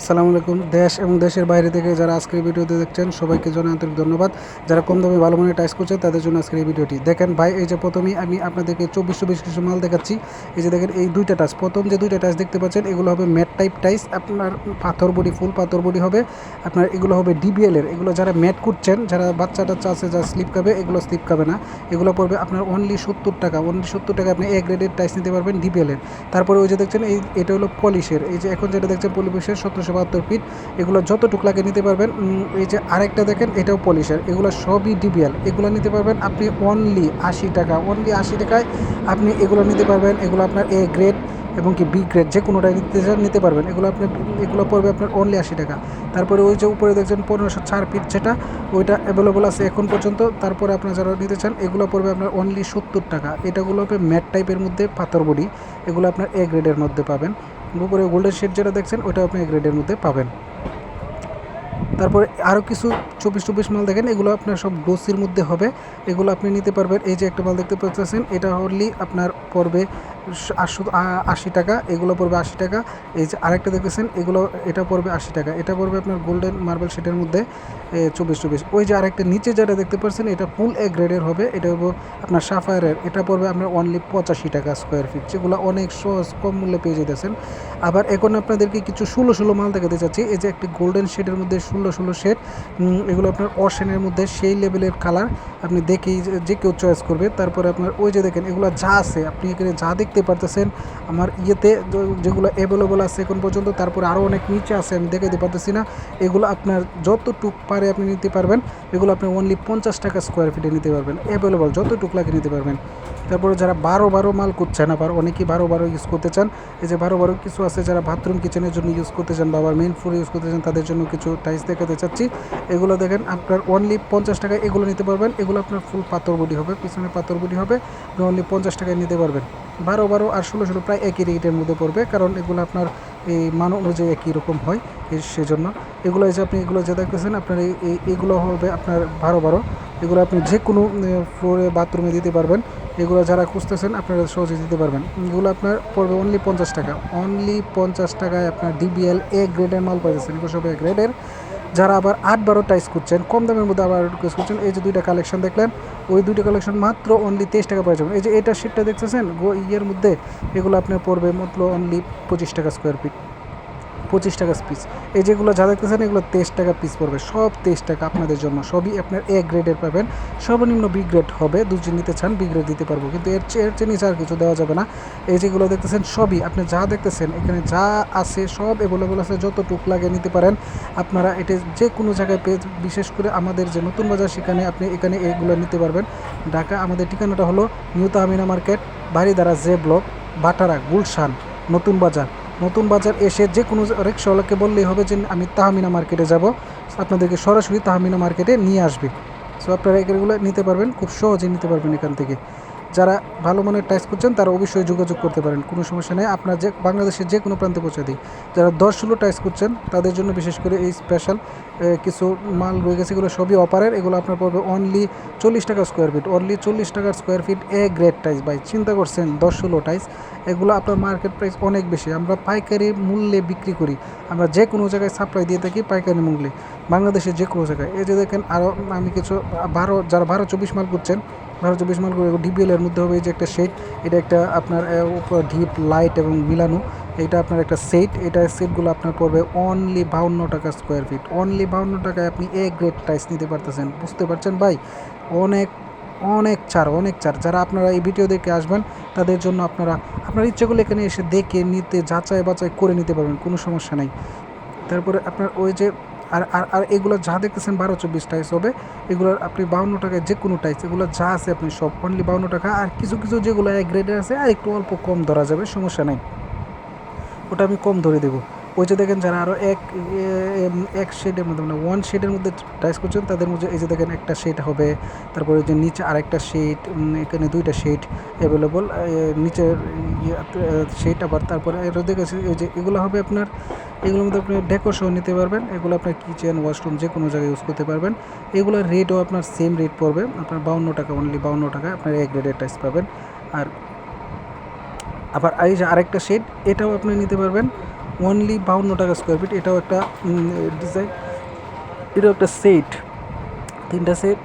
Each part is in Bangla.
আসসালামু আলাইকুম। দেশ এবং দেশের বাইরে থেকে যারা আজকের ভিডিওতে দেখছেন সবাইকে জানাই আন্তরিক ধন্যবাদ। যারা কম দামে ভালো মানের টাইলস করছেন তাদের জন্য আজকের এই ভিডিওটি। দেখেন ভাই, এই যে প্রথমেই আমি আপনাদেরকে 24 কিছু মাল দেখাচ্ছি। এই যে দেখেন এই দুইটা টাইলস, প্রথম যে দুইটা টাইলস দেখতে পাচ্ছেন এগুলো হবে ম্যাট টাইপ টাইলস, আপনার পাথর বডি, ফুল পাথর বডি হবে। আপনার এগুলো হবে ডিবিএল এর। এগুলো যারা ম্যাট করছেন, যারা বাচ্চা টাচ্চা আছে যারা স্লিপ খাবে, এগুলো স্লিপ খাবে না। এগুলো পড়বে আপনার অনলি 70 টাকা। অনলি 70 টাকা আপনি এ গ্রেডের টাইলস নিতে পারবেন ডিবিএল এর। তারপরে ওই যে দেখছেন এটা হলো পলিশের। এই যে এখন যেটা দেখছেন পলিশের 1772 ফিট, এগুলো যত টুকলাকে নিতে পারবেন। এই যে আরেকটা দেখেন এটাও পলিশের, এগুলো সবই ডিবিএল। এগুলো নিতে পারবেন আপনি অনলি 80 টাকা। অনলি 80 টাকায় আপনি এগুলো নিতে পারবেন। এগুলো আপনার এ গ্রেড এবং কি বি গ্রেড যে কোনোটাই নিতে পারবেন। এগুলো পড়বে আপনার অনলি 80 টাকা। তারপরে ওই যে উপরে দেখছেন 1504 ফিট, যেটা ওইটা অ্যাভেলেবল আছে এখন পর্যন্ত। তারপরে আপনার যারা নিতে চান এগুলো পড়বে আপনার অনলি 70 টাকা। এটাগুলো হবে ম্যাট টাইপের মধ্যে পাথর বডি, এগুলো আপনার এ গ্রেডের মধ্যে পাবেন। উপরে গোল্ডেন শেড যেটা দেখছেন ওটা আপনি এ গ্রেডের মধ্যে পাবেন। তারপরে আরও কিছু 24 মাল দেখেন, এগুলো আপনার সব গ্লোসির মধ্যে হবে। এগুলো আপনি নিতে পারবেন। এই যে একটা মাল দেখতে পাচ্ছেন, এটা হলি আপনার পড়বে 80 টাকা। এগুলো পড়বে 80 টাকা। এই যে আরেকটা দেখতেছেন এগুলো, এটা পড়বে 80 টাকা। এটা পড়বে আপনার গোল্ডেন মার্বেল শেডের মধ্যে 24। ওই যে আরেকটা নিচে যেটা দেখতে পাচ্ছেন এটা ফুল এ গ্রেডের হবে, এটা হবো আপনার সাফায়ারের। এটা পড়বে আপনার অনলি 85 টাকা স্কোয়ার ফিট, যেগুলো অনেক সহজ কম মূল্যে পেয়ে যেতেছেন। আবার এখন আপনাদেরকে কিছু 16 মাল দেখাতে চাচ্ছি। এই যে একটি গোল্ডেন শেডের মধ্যে 16 শেড, এগুলো আপনার অশেনের মধ্যে সেই লেভেলের কালার, আপনি দেখেই যে কেউ চয়েস করবে। তারপরে আপনার ওই যে দেখেন এগুলো যা আছে, আপনি এখানে যা দেখতে পারতেছেন আমার ইয়েতে যেগুলো অ্যাভেলেবল আছে এখন পর্যন্ত, তারপরে আরও অনেক নিচে আছে আমি দেখাতে পারতেছি না। এগুলো আপনার যতটুক পারে আপনি নিতে পারবেন। এগুলো আপনি অনলি 50 টাকা স্কোয়ার ফিটে নিতে পারবেন, অ্যাভেলেবল যতটুক লাগে নিতে পারবেন। তারপরে যারা 12 মাল করছেন, আবার অনেকেই 12 ইউজ করতে চান। এই যে 12 কিছু আছে যারা বাথরুম কিচেনের জন্য ইউজ করতে চান বা আবার মেইন ফ্লোর ইউজ করতে চান, তাদের জন্য কিছু টাইলস দেখাতে চাচ্ছি। এগুলো দেখেন আপনার অনলি 50 টাকায় এগুলো নিতে পারবেন। এগুলো আপনার ফুল পাথর বডি হবে, পিছনে পাথর বডি হবে, আপনি অনলি 50 টাকায় নিতে পারবেন। 12 আর 16 প্রায় একই রেটের মধ্যে পড়বে, কারণ এগুলো আপনার এই মান অনুযায়ী একই রকম হয়, সেজন্য এগুলো যে আপনি এগুলো যে দেখতেছেন আপনার এইগুলো হবে আপনার 12। এগুলো আপনি যে কোনো ফ্লোরে বাথরুমে দিতে পারবেন। এগুলো যারা খুঁজতেছেন আপনারা সহজে দিতে পারবেন। এগুলো আপনার পড়বে অনলি 50 টাকা। অনলি 50 টাকায় আপনার ডিবিএল এ গ্রেডের মাল পাইতেছেন, এগুলো সব এ গ্রেডের। যারা আবার 8-12 টাইস করছেন, কম দামের মধ্যে আবার টাইস করছেন, এই যে দুইটা কালেকশন দেখলেন, ওই দুইটা কালেকশন মাত্র অনলি 23 টাকা পাওয়া যাবেন। এই যে এটা শিটটা দেখতেছেন ইয়ের মধ্যে, এগুলো আপনার পড়বে মাত্র অনলি 25 টাকা স্কোয়ার ফিট, 25 টাকা পিস। এই যেগুলো যা দেখতেছেন এগুলো 23 টাকা পিস পড়বে, সব 23 টাকা আপনাদের জন্য। সবই আপনার এ গ্রেডের পাবেন, সর্বনিম্ন বি গ্রেড হবে। দুজন নিতে চান বি গ্রেড দিতে পারবো, কিন্তু এর চেয়ে নিচে আর কিছু দেওয়া যাবে না। এই যেগুলো দেখতেছেন সবই আপনি যা দেখতেছেন এখানে যা আছে সব অ্যাভেলেবল আছে, যতটুক লাগে নিতে পারেন আপনারা। এটা যে কোনো জায়গায় পেয়ে, বিশেষ করে আমাদের যে নতুন বাজার সেখানে আপনি এখানে এগুলো নিতে পারবেন। ঢাকা আমাদের ঠিকানাটা হলো new Tahmina market, Baridhara J block, Bhatara, Gulshan, Notun Bazar এসে যে কোনো রিক্সাওয়ালাকে বললেই হবে যে আমি তাহমিনা মার্কেটে যাব, আপনাদেরকে সরাসরি তাহমিনা মার্কেটে নিয়ে আসবে। সো আপনারা এগুলো নিতে পারবেন, খুব সহজে নিতে পারবেন এখান থেকে। যারা ভালো মানের টাইস করছেন তারা অবশ্যই যোগাযোগ করতে পারেন, কোনো সমস্যা নেই। আপনার যে বাংলাদেশের যে কোনো প্রান্তে পৌঁছে দিই। যারা 10-16 টাইস করছেন তাদের জন্য বিশেষ করে এই স্পেশাল কিছু মাল রয়ে গেছে, এগুলো সবই অপারের। এগুলো আপনার পড়বে অনলি 40 টাকা স্কোয়ার ফিট, অনলি 40 টাকার স্কোয়ার ফিট এ গ্রেড টাইস। ভাই চিন্তা করছেন 10-16 টাইস, এগুলো আপনার মার্কেট প্রাইস অনেক বেশি। আমরা পাইকারি মূল্যে বিক্রি করি, আমরা যে কোনো জায়গায় সাপ্লাই দিয়ে থাকি পাইকারি মূল্যে, বাংলাদেশের যে কোনো জায়গায়। এই যে দেখেন আরও আমি কিছু যারা 12-24 মাল করছেন, 12-24 মাল করে ডিবিএল এর মধ্যে হবে। এই যে একটা শেড, এটা একটা আপনার উপর ডিপ লাইট এবং মিলানো, এটা আপনার একটা সেট। এটা সেটগুলো আপনার পড়বে অনলি 52 টাকা স্কোয়ার ফিট। অনলি 52 টাকায় আপনি এ গ্রেড টাইস নিতে পারতেছেন, বুঝতে পারছেন ভাই? অনেক অনেক ছাড়। যারা আপনারা এই ভিডিও দেখে আসবেন তাদের জন্য আপনার ইচ্ছেগুলো এখানে এসে দেখে নিতে, যাচাই বাছাই করে নিতে পারবেন, কোনো সমস্যা নেই। তারপরে আপনার ওই যে আর আর আর এগুলো যা দেখতেছেন 12-24 টাইস হবে, এগুলোর আপনি 52 টাকায় যে কোনো টাইস, এগুলো যা আছে আপনি সব অনলি 52 টাকা। আর কিছু যেগুলো এক গ্রেডের আছে আর একটু অল্প কম ধরা যাবে, সমস্যা নেই, ওটা আমি কম ধরে দেবো। ওই যে দেখেন যারা আরও এক শেডের মধ্যে, মানে ওয়ান শেডের মধ্যে টাইস করছেন তাদের মধ্যে এই যে দেখেন একটা শেড হবে। তারপরে যে নিচে আরেকটা শেড, এখানে দুইটা শেড অ্যাভেলেবল, নিচের শেড আবার। তারপরে এটা দেখেছি ওই যে এগুলো হবে আপনার, এগুলোর মধ্যে আপনি ডেকোরেশন নিতে পারবেন। এগুলো আপনার কিচেন, ওয়াশরুম যে কোনো জায়গায় ইউজ করতে পারবেন। এগুলোর রেটও আপনার সেম রেট পড়বে, আপনার 52 টাকা, অনলি 52 টাকায় আপনার এক গ্রেডের টাইস পাবেন। আর আবার এই যে আরেকটা শেড, এটাও আপনি নিতে পারবেন অনলি 52 টাকা স্কোয়ার ফিট। এটাও একটা ডিজাইন, এটাও একটা সেট,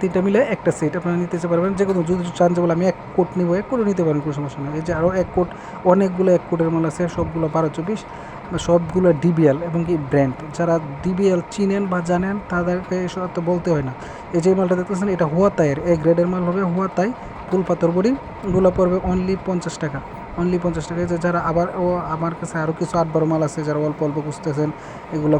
তিনটা মিলে একটা সেট আপনারা নিতে পারবেন। যে কোনো যদি চান যে বলে আমি এক কোট নিবো, এক কোটও নিতে পারেন, কোনো সমস্যা নেই। এই যে আরও এক কোট, অনেকগুলো এক কোটের মাল আছে, সবগুলো 12-24, সবগুলো ডিবিএল এবং কি ব্র্যান্ড। যারা ডিবিএল চিনেন বা জানেন তাদেরকে এসব তো বলতে হয় না। এই যে মালটা দেখতেছেন এটা হুয়াতাইয়ের এ গ্রেডের মাল হবে, হুয়াতাই ফুল পাথর বডি। এগুলো পড়বে অনলি 50 টাকা, অনলি 50 টাকা। যে যারা আবার আমার কাছে আরও কিছু 8-12 মাল আছে, যারা অল্প অল্প বুঝতেছেন, এগুলো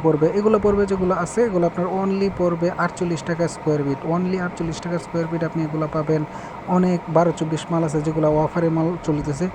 পড়বে যেগুলো আছে এগুলো আপনার অনলি পড়বে 48 টাকা স্কোয়ার ফিট, অনলি 48 টাকা স্কোয়ার ফিট। আপনি এগুলো পাবেন। অনেক 12-24 মাল আছে যেগুলো অফারে মাল চলিতেছে।